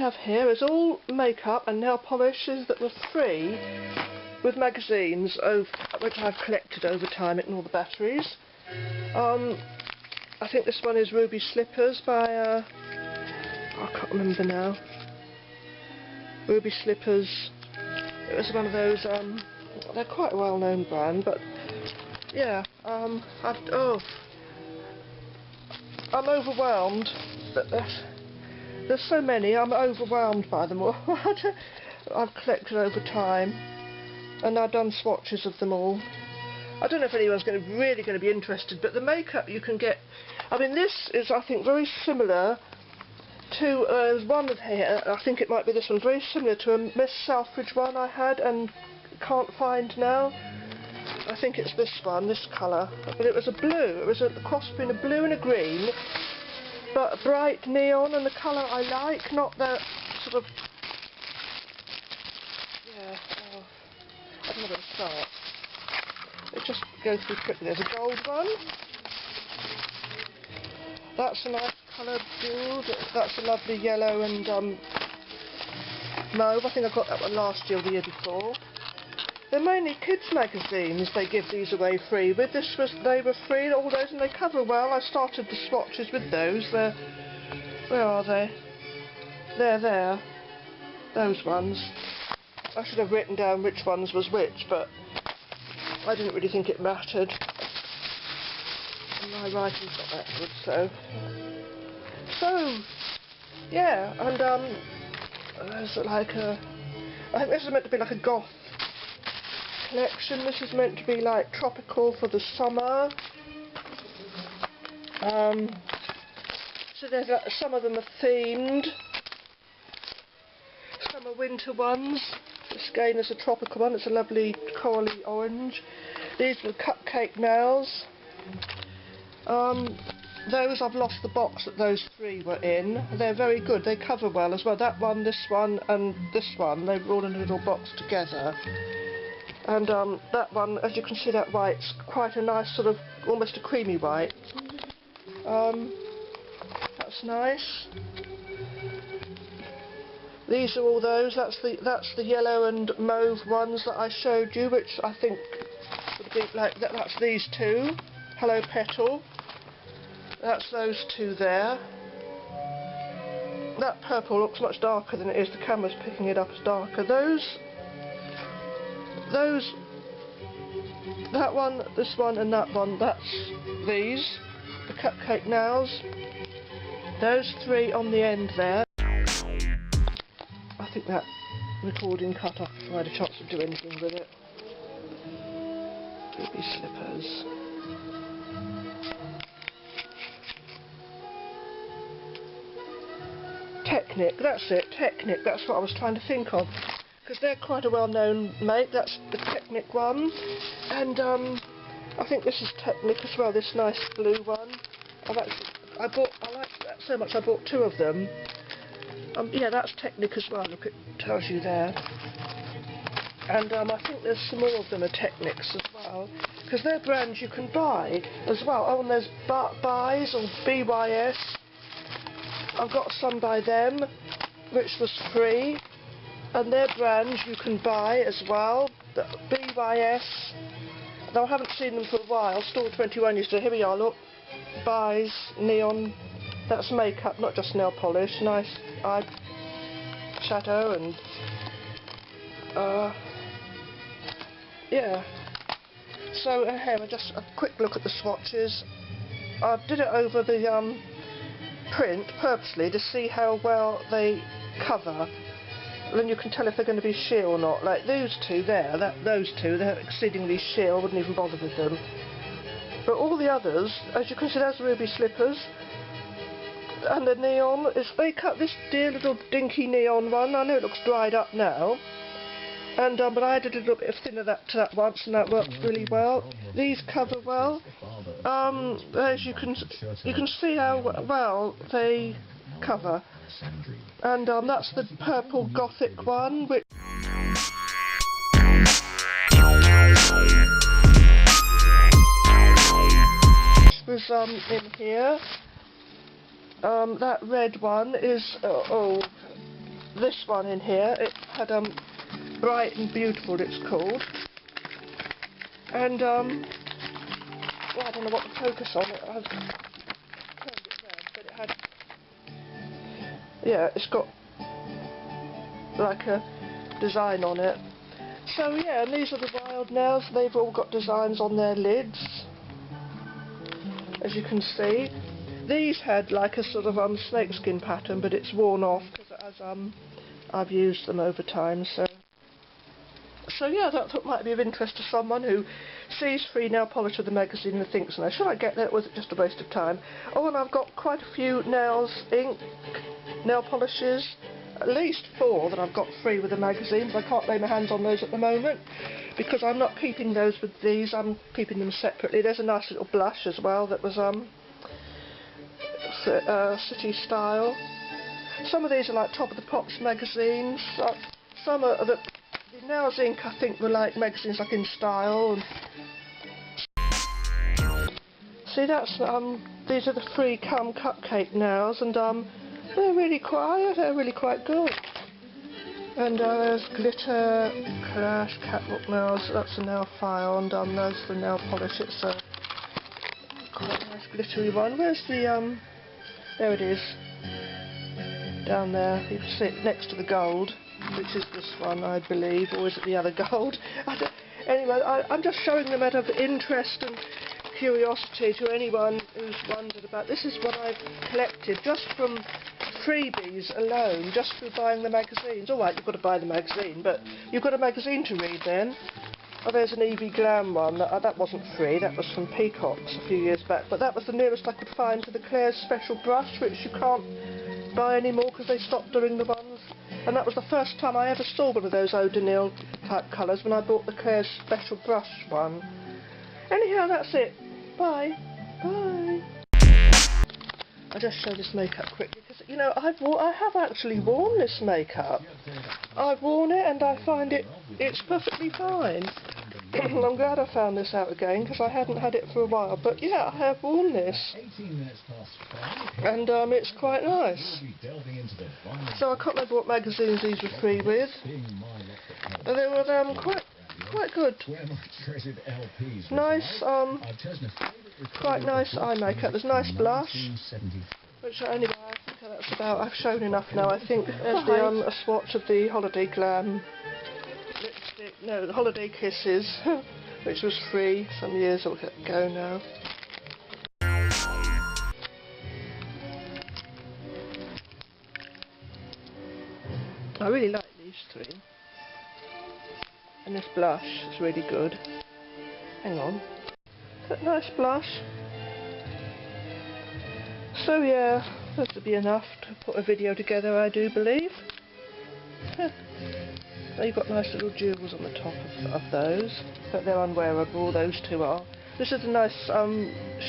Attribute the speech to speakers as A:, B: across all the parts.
A: have here is all makeup and nail polishes that were free with magazines, which I've collected over time. Ignore the batteries. I think this one is Ruby Slippers by, I can't remember now. Ruby Slippers. It was one of those, they're quite a well-known brand, but yeah, I'm overwhelmed. But there's so many, I'm overwhelmed by them all. I've collected over time, and I've done swatches of them all. I don't know if anyone's really going to be interested, but the makeup you can get, I mean, this is, I think, very similar to, there's one here, I think it might be this one, very similar to a Miss Selfridge one I had and can't find now. I think it's this one, this colour, but it was a blue, it was a cross between a blue and a green, but bright neon, and the colour I like, not the sort of, yeah, I don't know where to start. Let's just go through quickly. There's a gold one. That's a nice coloured gold. That's a lovely yellow and mauve. I think I got that one last year or the year before. They're mainly kids' magazines. They give these away free. With this, they were free, all those, and they cover well. I started the swatches with those. Where are they? They're there. Those ones. I should have written down which ones was which, but I didn't really think it mattered. And my writing's not that good, so yeah, and there's like a, I think this is meant to be like a goth collection. This is meant to be like tropical for the summer. So there's some of them are themed. Some are winter ones. This again is a tropical one. It's a lovely corally orange. These are the cupcake nails. Those, I've lost the box that those three were in. They're very good. They cover well as well. That one, this one, and this one, they were all in a little box together. And that one, as you can see, that white's quite a nice sort of, almost a creamy white. That's nice. These are all those. That's the yellow and mauve ones that I showed you, which I think would be like that. That's these two. Hello Petal. That's those two there. That purple looks much darker than it is. The camera's picking it up as darker. Those. That one, this one, and that one. That's these. The cupcake nails. Those three on the end there. I think that recording cut off before I had a chance to do anything with it. Ruby Slippers. Technic, that's it, Technic, that's what I was trying to think of. Because they're quite a well-known make. That's the Technic one. And I think this is Technic as well, this nice blue one. I liked that so much I bought two of them. Yeah, that's Technic as well, look, it tells you there. And I think there's some more of them are Technics as well, because they're brands you can buy as well. Oh, and there's Buys or BYS. I've got some by them, which was free, and they're brands you can buy as well. The BYS, though I haven't seen them for a while. Store 21 used to, here we are, look, Buys, neon. That's makeup, not just nail polish. Nice eye shadow and yeah. So here, just a quick look at the swatches. I did it over the print purposely to see how well they cover. Then you can tell if they're going to be sheer or not. Like those two there, those two, they're exceedingly sheer. I wouldn't even bother with them. But all the others, as you can see, there's Ruby Slippers. And the neon, they cut this dear little dinky neon one. I know it looks dried up now, and but I added a little bit of thinner to that once, and that worked really well. These cover well. As you can see how well they cover, and that's the purple gothic one, which was in here. That red one is this one in here. It had Bright and Beautiful, it's called. And well, I don't know what to focus on. I've turned it round, but it had, yeah, it's got like a design on it. So yeah, and these are the wild nails. They've all got designs on their lids, as you can see. These had like a sort of snakeskin pattern, but it's worn off because I've used them over time. So yeah, that thought might be of interest to someone who sees Free Nail Polish of the magazine and thinks, no, should I get that? Was it just a waste of time? Oh, and I've got quite a few nails, ink, nail polishes. At least 4 that I've got free with the magazine, but I can't lay my hands on those at the moment because I'm not keeping those with these, I'm keeping them separately. There's a nice little blush as well that was City Style. Some of these are like Top of the Pops magazines. Some are the Nails Ink, I think, were like magazines like InStyle. See, that's these are the free cupcake nails, and they're really quite good. And there's Glitter Clash Catwalk nails. That's a nail file, and those for nail polish. It's a quite a nice glittery one. Where's the there it is, down there. You can see it next to the gold, which is this one, I believe, or is it the other gold? Anyway, I'm just showing them out of interest and curiosity to anyone who's wondered about. This is what I've collected just from freebies alone, just through buying the magazines. Alright, you've got to buy the magazine, but you've got a magazine to read then. Oh, there's an Evie Glam one. That wasn't free, that was from Peacocks a few years back, but that was the nearest I could find to the Claire's Special Brush, which you can't buy anymore because they stopped doing the ones. And that was the first time I ever saw one of those eau de Nil type colours, when I bought the Claire's Special Brush one. Anyhow, that's it. Bye. Bye. I'll just show this makeup quickly because, you know, I have actually worn this makeup. I've worn it and I find it's perfectly fine. I'm glad I found this out again because I hadn't had it for a while. But yeah, I have worn this, and it's quite nice. So I can't remember what magazines these were free with. But they were quite good. Nice, quite nice eye makeup. There's nice blush, which anyway, I think that's about. I've shown enough now. I think there's the a swatch of the Holiday Glam lipstick. No, the Holiday Kisses, which was free some years ago now. I really like these 3. And this blush is really good. Hang on. That nice blush. So yeah, that'll be enough to put a video together, I do believe. Now you've got nice little jewels on the top of those, but they're unwearable, those 2 are. This is a nice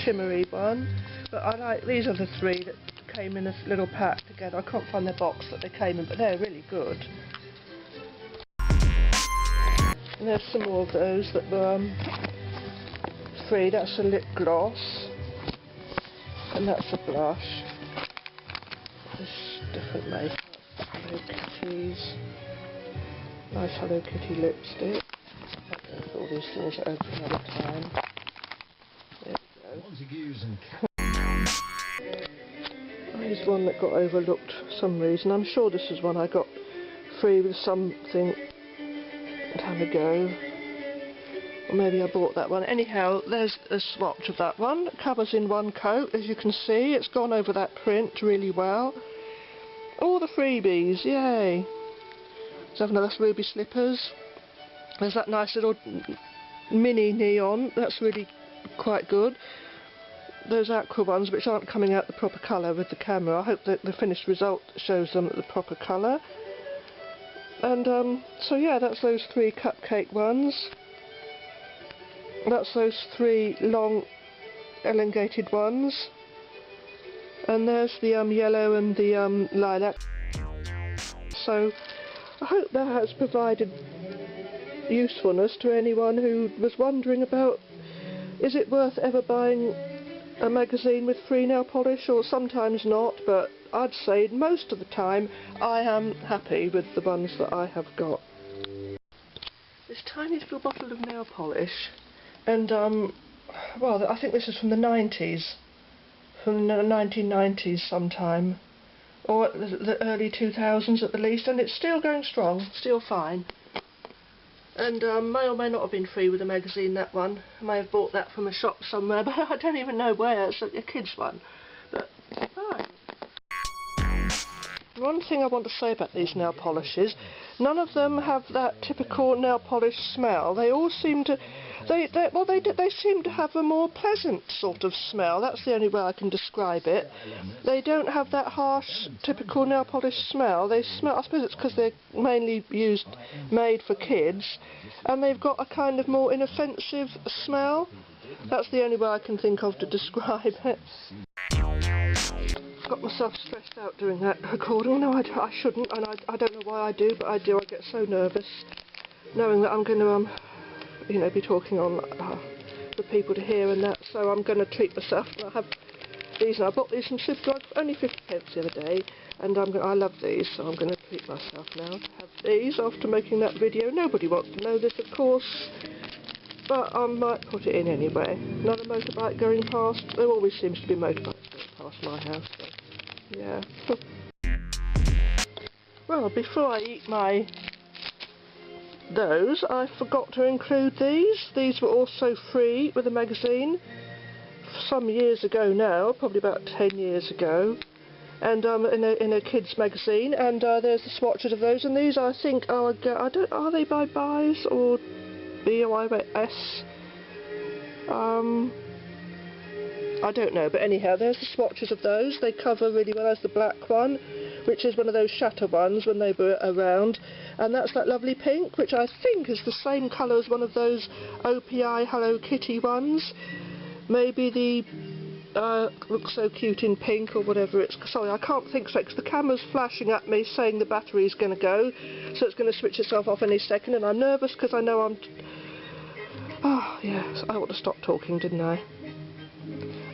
A: shimmery one, but I like, these are the 3 that came in a little pack together. I can't find the box that they came in, but they're really good. And there's some more of those that were free. That's a lip gloss, and that's a blush. This different makeup. Hello Kitties. Nice Hello Kitty lipstick. I don't know if all these things are open another time. There we go. Here's one that got overlooked for some reason. I'm sure this is one I got free with something time ago, or maybe I bought that one. Anyhow, there's a swatch of that one. It covers in one coat, as you can see. It's gone over that print really well. All the freebies, yay! Let's have another Ruby Slippers. There's that nice little mini neon, that's really quite good. Those aqua ones which aren't coming out the proper colour with the camera. I hope that the finished result shows them the proper colour. And so yeah, that's those 3 cupcake ones. That's those 3 long elongated ones. And there's the yellow and the lilac. So I hope that has provided usefulness to anyone who was wondering about, is it worth ever buying a magazine with free nail polish, or sometimes not, but I'd say most of the time I am happy with the ones that I have got. This tiny little bottle of nail polish, and well, I think this is from the 90s, from the 1990s sometime, or the early 2000s at the least, and it's still going strong, still fine. And may or may not have been free with a magazine, that one. I may have bought that from a shop somewhere, but I don't even know where. It's a kid's one. But fine. One thing I want to say about these nail polishes, none of them have that typical nail polish smell. They all seem to, they seem to have a more pleasant sort of smell. That's the only way I can describe it. They don't have that harsh, typical nail polish smell. They smell, I suppose it's because they're mainly made for kids, and they've got a kind of more inoffensive smell. That's the only way I can think of to describe it. Got myself stressed out doing that recording. No, I shouldn't, and I don't know why I do, but I do. I get so nervous knowing that I'm going to, you know, be talking on for people to hear and that. So I'm going to treat myself. I have these, and I bought these from Superdrug for only 50p the other day, and I love these, so I'm going to treat myself now to have these after making that video. Nobody wants to know this, of course, but I might put it in anyway. Another motorbike going past. There always seems to be motorbikes going past my house. So. Yeah. Well, before I eat those, I forgot to include these. These were also free with a magazine some years ago now, probably about 10 years ago, and in a kids magazine. And there's the swatches of those. And these, I think, are they by Buys or BYS? I don't know, but anyhow, there's the swatches of those. They cover really well. There's the black one, which is one of those shatter ones when they were around, and that's that lovely pink, which I think is the same colour as one of those OPI Hello Kitty ones. Maybe the looks so cute in pink or whatever it's. Sorry, I can't think straight because the camera's flashing at me saying the battery's going to go, so it's going to switch itself off any second, and I'm nervous because I know I'm. Oh yes, I ought to stop talking, didn't I?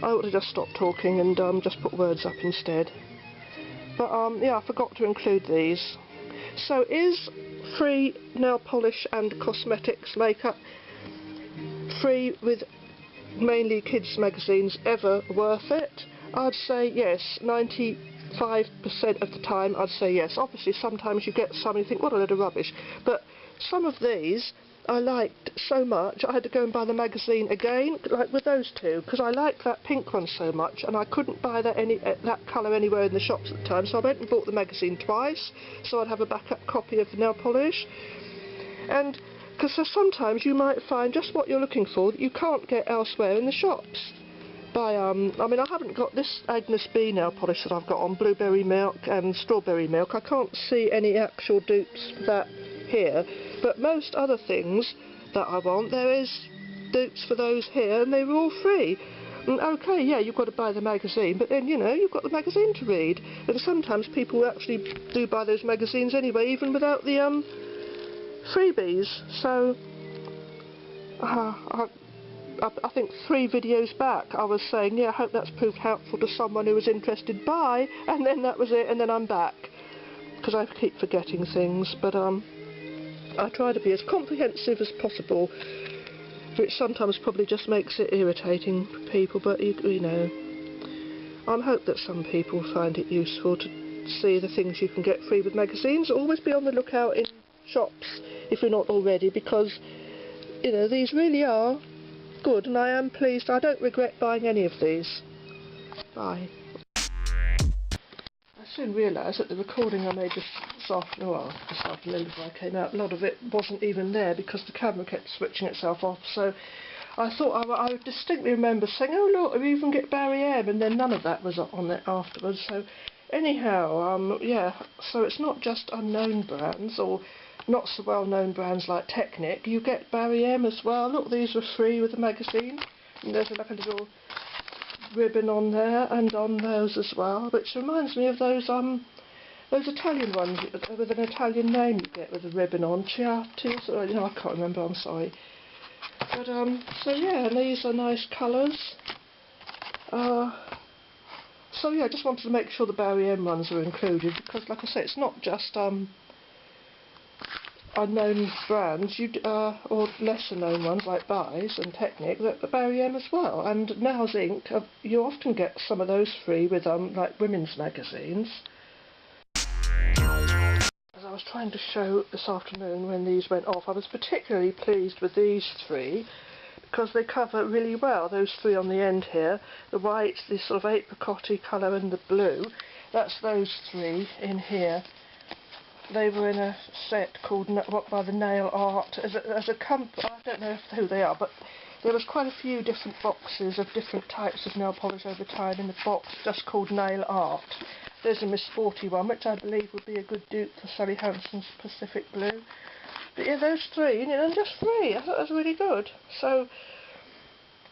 A: I ought to just stop talking and just put words up instead. But yeah, I forgot to include these. So is free nail polish and cosmetics makeup free with mainly kids magazines ever worth it? I'd say yes. 95% of the time I'd say yes. Obviously sometimes you get some and you think what a load of rubbish, but some of these I liked so much I had to go and buy the magazine again, like with those two, because I liked that pink one so much, and I couldn't buy that colour anywhere in the shops at the time, so I went and bought the magazine twice, so I'd have a backup copy of the nail polish. And because sometimes you might find just what you're looking for that you can't get elsewhere in the shops. I mean, I haven't got this Agnes B nail polish that I've got on blueberry milk and strawberry milk. I can't see any actual dupes for that here, but most other things that I want, there is dupes for those here, and they were all free. And okay, yeah, you've got to buy the magazine, but then, you know, you've got the magazine to read, and sometimes people actually do buy those magazines anyway, even without the freebies. So I think 3 videos back I was saying, yeah, I hope that's proved helpful to someone who was interested. Bye, and then that was it, and then I'm back because I keep forgetting things. But I try to be as comprehensive as possible, which sometimes probably just makes it irritating for people, but you know, I hope that some people find it useful to see the things you can get free with magazines. Always be on the lookout in shops if you're not already, because you know, these really are good, and I am pleased. I don't regret buying any of these. Bye. I soon realised that the recording I made this afternoon before I came out, a lot of it wasn't even there because the camera kept switching itself off, so I thought I distinctly remember saying, oh look, we even get Barry M, and then none of that was on there afterwards. So anyhow, yeah, so it's not just unknown brands or not so well known brands like Technics, you get Barry M as well. Look, these were free with the magazine, and there's like a little ribbon on there and on those as well, which reminds me of those Italian ones with an Italian name you get with a ribbon on. No, I can't remember, I'm sorry. But so yeah, and these are nice colours, So yeah, I just wanted to make sure the Barry M ones were included, because like I say, it's not just unknown brands, or lesser known ones like Buys and Technic, the Barry M as well. And Now's Ink, you often get some of those free with like women's magazines. As I was trying to show this afternoon when these went off, I was particularly pleased with these three, because they cover really well, those three on the end here, the white, the sort of apricot-y colour and the blue. That's those three in here. They were in a set called by the Nail Art, as a company. I don't know who they are, but there was quite a few different boxes of different types of nail polish over time in the box just called Nail Art. There's a Miss Sporty one, which I believe would be a good dupe for Sally Hansen's Pacific Blue. But yeah, those three, and just free. I thought that was really good. So,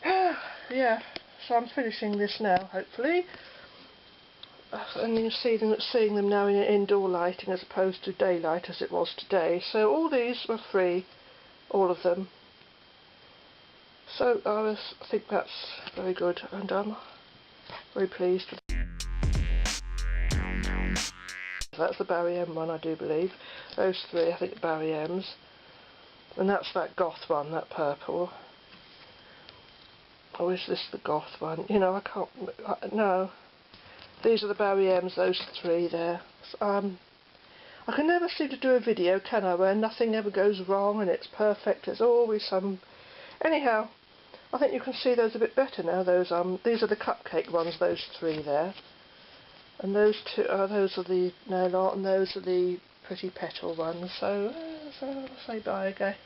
A: yeah, so I'm finishing this now, hopefully. And you can seeing them now in indoor lighting as opposed to daylight as it was today. So all these were free, all of them. So I think that's very good, and I'm very pleased with. That's the Barry M one, I do believe. Those three, I think, Barry M's. And that's that goth one, that purple. Or is this the goth one? I can't. No. These are the Barry M's, those three there. I can never seem to do a video, can I, where nothing ever goes wrong and it's perfect. There's always some. Anyhow, I think you can see those a bit better now. These are the cupcake ones, those three there. And those two, those are the nail art, and those are the pretty petal ones. So I'll say bye again.